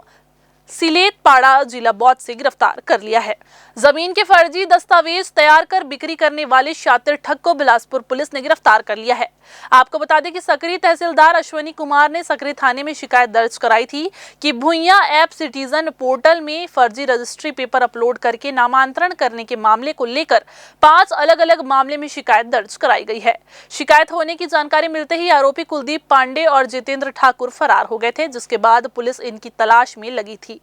सिलेतपाड़ा जिला बौद्ध से गिरफ्तार कर लिया है। जमीन के फर्जी दस्तावेज तैयार कर बिक्री करने वाले शातिर ठग को बिलासपुर पुलिस ने गिरफ्तार कर लिया है। आपको बता दें कि सक्रिय तहसीलदार अश्वनी कुमार ने सक्रिय थाने में शिकायत दर्ज कराई थी कि भुइयां ऐप सिटीजन पोर्टल में फर्जी रजिस्ट्री पेपर अपलोड करके नामांतरण करने के मामले को लेकर 5 अलग-अलग मामले में शिकायत दर्ज कराई गई है। शिकायत होने की जानकारी मिलते ही आरोपी कुलदीप पांडे और जितेंद्र ठाकुर फरार हो गए थे, जिसके बाद पुलिस इनकी तलाश में लगी थी।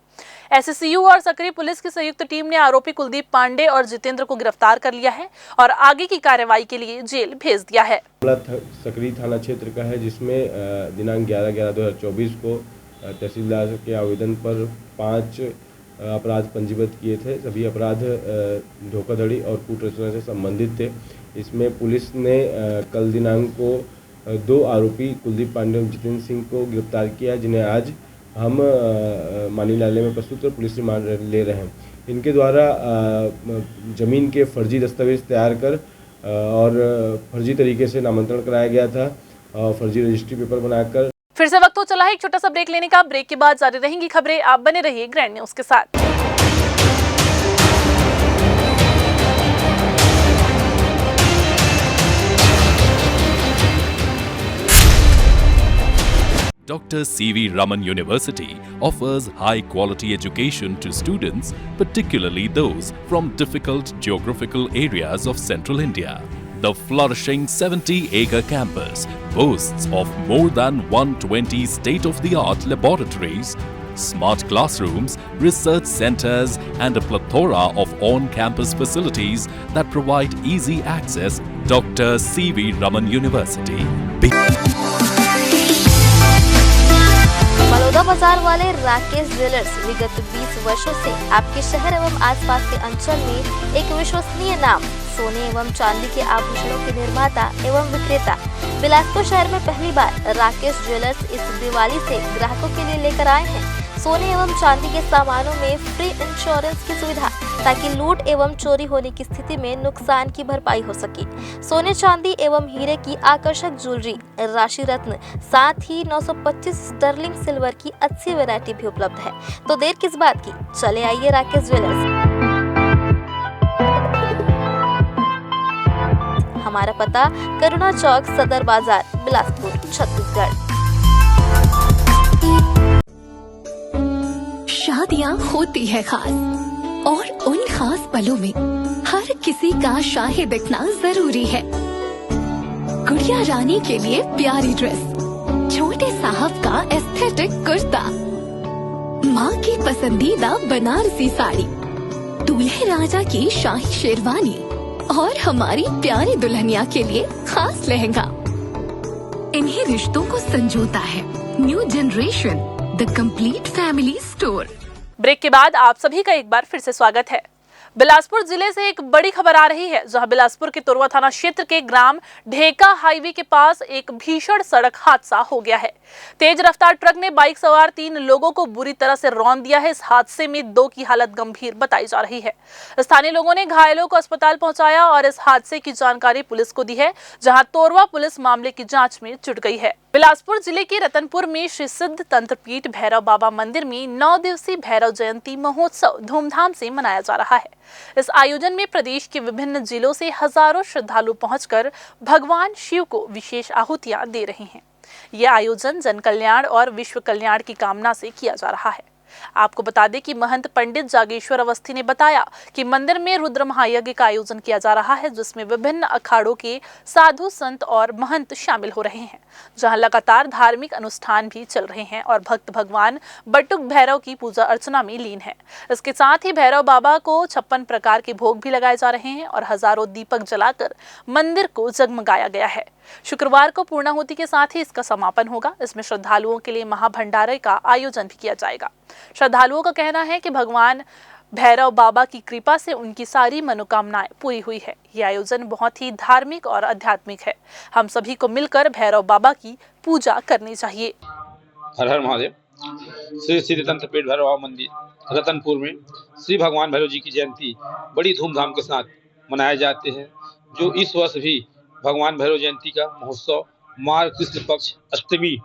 एसएसयू और सक्रिय पुलिस की संयुक्त टीम ने आरोपी कुलदीप पांडे और जितेंद्र को गिरफ्तार कर लिया है और आगे की कार्रवाई के लिए जेल भेज दिया है। सक्रिय थाना क्षेत्र का है, जिसमें दिनांक 11/11/2024 को तहसीलदार के आवेदन पर 5 अपराध पंजीबद्ध किए थे। सभी अपराध धोखाधड़ी और कूट रचना से संबंधित थे। इसमें पुलिस ने कल दिनांक को 2 आरोपी कुलदीप पांडे और जितेंद्र सिंह को गिरफ्तार किया, जिन्हें आज हम मानी न्यायालय में प्रस्तुत कर पुलिस रिमांड ले रहे हैं। इनके द्वारा जमीन के फर्जी दस्तावेज तैयार कर और फर्जी तरीके से नामांतरण कराया गया था और फर्जी रजिस्ट्री पेपर बनाकर। फिर से वक्त हो चला है एक छोटा सा ब्रेक लेने का। ब्रेक के बाद जारी रहेंगी खबरें। आप बने रहिए ग्रैंड न्यूज के साथ। Dr. C.V. Raman University offers high-quality education to students, particularly those from difficult geographical areas of central India. The flourishing 70-acre campus boasts of more than 120 state-of-the-art laboratories, smart classrooms, research centers, and a plethora of on-campus facilities that provide easy access. Dr. C.V. Raman University. Baloda बाजार वाले Rakesh jewellers विगत 20 वर्षों से आपके शहर एवं आसपास के अंचल में एक विश्वसनीय नाम, सोने एवं चांदी के आभूषणों के निर्माता एवं विक्रेता। बिलासपुर शहर में पहली बार राकेश ज्वेलर्स इस दिवाली से ग्राहकों के लिए लेकर आए हैं सोने एवं चांदी के सामानों में फ्री इंश्योरेंस की सुविधा, ताकि लूट एवं चोरी होने की स्थिति में नुकसान की भरपाई हो सके। सोने चांदी एवं हीरे की आकर्षक ज्वेलरी, राशि रत्न, साथ ही 925 स्टर्लिंग सिल्वर की अच्छी वैरायटी भी उपलब्ध है। तो देर किस बात की, चले आइए राकेश ज्वेलर्स। हमारा पता करुणा चौक, सदर बाजार, बिलासपुर, छत्तीसगढ़। शादियाँ होती है खास और उन खास पलों में हर किसी का शाहिद दिखना जरूरी है। गुड़िया रानी के लिए प्यारी ड्रेस, छोटे साहब का एस्थेटिक कुर्ता, माँ की पसंदीदा बनारसी साड़ी, दूल्हे राजा की शाही शेरवानी और हमारी प्यारी दुल्हनिया के लिए खास लहंगा। इन्हीं रिश्तों को संजोता है new generation, the complete family store. Break के बाद आप सभी का एक बार फिर से स्वागत है। बिलासपुर जिले से एक बड़ी खबर आ रही है, जहां बिलासपुर के तोरवा थाना क्षेत्र के ग्राम ढेका हाईवे के पास एक भीषण सड़क हादसा हो गया है। तेज रफ्तार ट्रक ने बाइक सवार 3 लोगों को बुरी तरह से रौंद दिया है। इस हादसे में 2 की हालत गंभीर बताई जा रही है। स्थानीय लोगों ने घायलों को अस्पताल पहुंचाया और इस हादसे की जानकारी पुलिस को दी है, जहां तोरवा पुलिस मामले की जांच में जुट गई है। बिलासपुर जिले के रतनपुर में श्री सिद्ध तंत्रपीठ भैरव बाबा मंदिर में 9 दिवसीय भैरव जयंती महोत्सव धूमधाम से मनाया जा रहा है। इस आयोजन में प्रदेश के विभिन्न जिलों से हजारों श्रद्धालु पहुंचकर भगवान शिव को विशेष आहुतियां दे रहे हैं। यह आयोजन जन कल्याण और विश्व कल्याण की कामना से किया जा रहा है। आपको बता दें कि महंत पंडित जागेश्वर अवस्थी ने बताया कि मंदिर में रुद्र महायज्ञ का आयोजन किया जा रहा है, जिसमें विभिन्न अखाड़ों के साधु संत और महंत शामिल हो रहे हैं, जहां लगातार धार्मिक अनुष्ठान भी चल रहे हैं और भक्त भगवान बटुक भैरव की पूजा अर्चना में लीन है। इसके साथ ही भैरव बाबा को 56 प्रकार के भोग भी लगाए जा रहे हैं और हजारों दीपक जलाकर मंदिर को जगमगाया गया है। शुक्रवार को पूर्णाहुति के साथ ही इसका समापन होगा। इसमें श्रद्धालुओं के लिए महाभंडारे का आयोजन भी किया जाएगा। श्रद्धालुओं का कहना है कि भगवान भैरव बाबा की कृपा से उनकी सारी मनोकामनाएं पूरी हुई है। ये आयोजन बहुत ही धार्मिक और आध्यात्मिक है। हम सभी को मिलकर भैरव बाबा की पूजा करनी चाहिए। हर हर महादेव। श्री सिद्ध तंत्र पीठ भैरव बाबा मंदिर रतनपुर में श्री भगवान भैरव जी की जयंती बड़ी धूमधाम के साथ मनाए जाते हैं, जो इस वर्ष भी भगवान भैरव जयंती का महोत्सव मार्ग कृष्ण पक्ष अष्टमी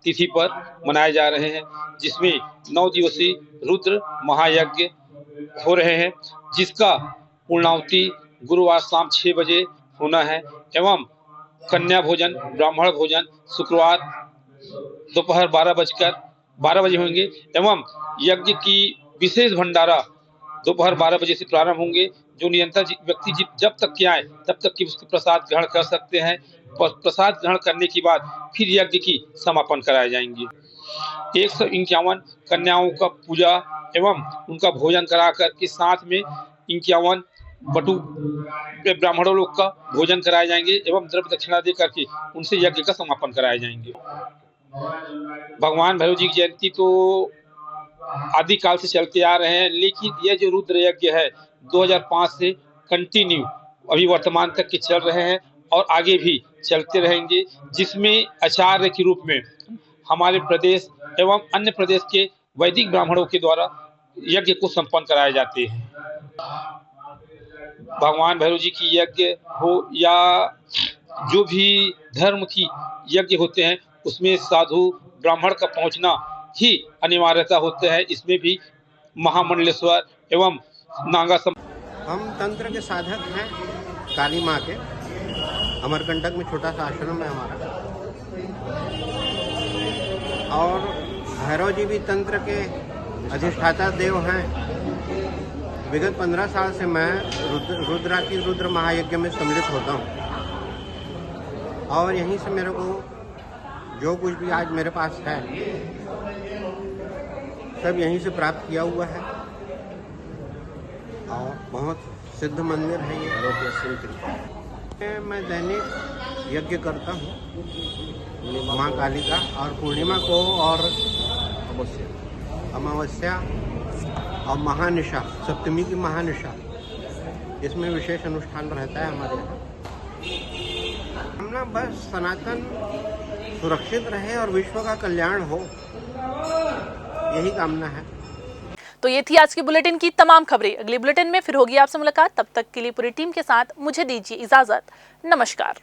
तिथि पर मनाए जा रहे हैं, जिसमें 9 दिवसीय रुद्र महायज्ञ हो रहे हैं, जिसका पूर्णाहुति गुरुवार शाम 6 बजे होना है एवं कन्या भोजन ब्राह्मण भोजन शुक्रवार दोपहर 12 बजे होंगे एवं यज्ञ की विशेष भंडारा दोपहर 12 बजे से प्रारंभ होंगे। जो निरंतर व्यक्ति जब तक के आए तब तक कि उसके प्रसाद ग्रहण कर सकते हैं। प्रसाद ग्रहण करने के बाद फिर यज्ञ की समापन कराए जाएंगे। 151 कन्याओं का पूजा एवं उनका भोजन करा कर के साथ में 51 बटु ब्राह्मणों लोग का भोजन कराए जाएंगे एवं द्रव्य दक्षिणा दे करके उनसे यज्ञ का समापन कराए जाएंगे। भगवान भैरव जी की जयंती तो आदिकाल से चलते आ रहे हैं, लेकिन यह जो रुद्र यज्ञ है 2005 से कंटिन्यू अभी वर्तमान तक के चल रहे हैं और आगे भी चलते रहेंगे, जिसमें आचार्य के रूप में हमारे प्रदेश एवं अन्य प्रदेश के वैदिक ब्राह्मणों के द्वारा यज्ञ को संपन्न कराए जाते हैं। भगवान भैरव जी की यज्ञ हो या जो भी धर्म की यज्ञ होते हैं, उसमें साधु ब्राह्मण का पहुंचना ही अनिवार्यता होता है। इसमें भी महामंडलेश्वर एवं नागा हम तंत्र के साधक हैं काली माँ के। अमरकंटक में छोटा सा आश्रम है हमारा, और भैरव जी भी तंत्र के अधिष्ठाता देव हैं। विगत 15 साल से मैं रुद्र महायज्ञ में सम्मिलित होता हूँ और यहीं से मेरे को जो कुछ भी आज मेरे पास है सब यहीं से प्राप्त किया हुआ है और बहुत सिद्ध मंदिर है ये। मैं दैनिक यज्ञ करता हूँ माँ काली का, और पूर्णिमा को और अमावस्या और महानिशा सप्तमी की महानिशा इसमें विशेष अनुष्ठान रहता है हमारे यहाँ। हमने बस सनातन सुरक्षित रहे और विश्व का कल्याण हो, यही कामना है। तो ये थी आज की बुलेटिन की तमाम खबरें। अगली बुलेटिन में फिर होगी आपसे मुलाकात। तब तक के लिए पूरी टीम के साथ मुझे दीजिए इजाजत। नमस्कार।